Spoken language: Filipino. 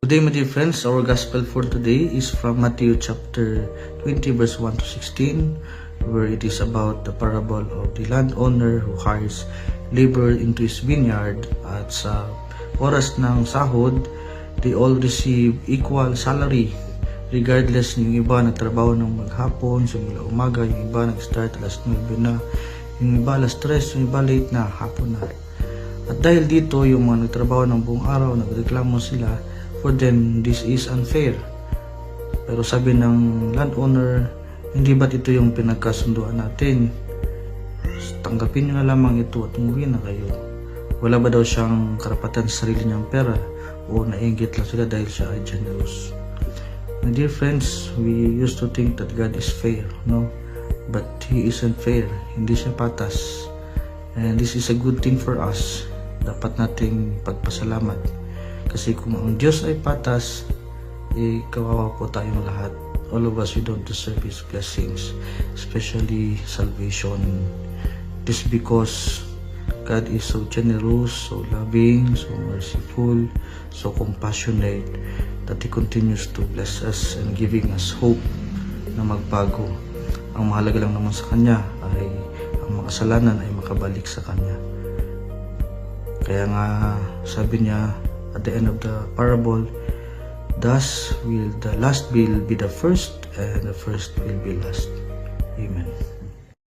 Good day, my dear friends. Our gospel for today is from Matthew chapter 20 verse 1 to 16, where it is about the parable of the landowner who hires labor into his vineyard. At sa oras ng sahod, they all receive equal salary regardless yung iba nagtrabaho ng maghapon, simula umaga, yung iba nag-start alas 9 na, yung iba alas 3, yung iba late na, hapon na. At dahil dito, yung mga nagtrabaho ng buong araw, nagreklamo sila. For them, this is unfair. Pero sabi ng landowner, hindi ba't ito yung pinagkasunduan natin? Tanggapin nyo na lamang ito at umuwi na kayo. Wala ba daw siyang karapatan sa sarili niyang pera? O nainggit lang sila dahil siya ay generous? My dear friends, we used to think that God is fair, no? But He isn't fair. Hindi siya patas. And this is a good thing for us. Dapat nating pagpasalamat. Kasi kung ang Diyos ay patas, kawawa po tayong lahat. All of us, we don't deserve His blessings, especially salvation. This because God is so generous, so loving, so merciful, so compassionate, that He continues to bless us and giving us hope na magbago. Ang mahalaga lang naman sa Kanya ay ang makasalanan ay makabalik sa Kanya. Kaya nga sabi niya, at the end of the parable, thus will the last will be the first, and the first will be last. Amen.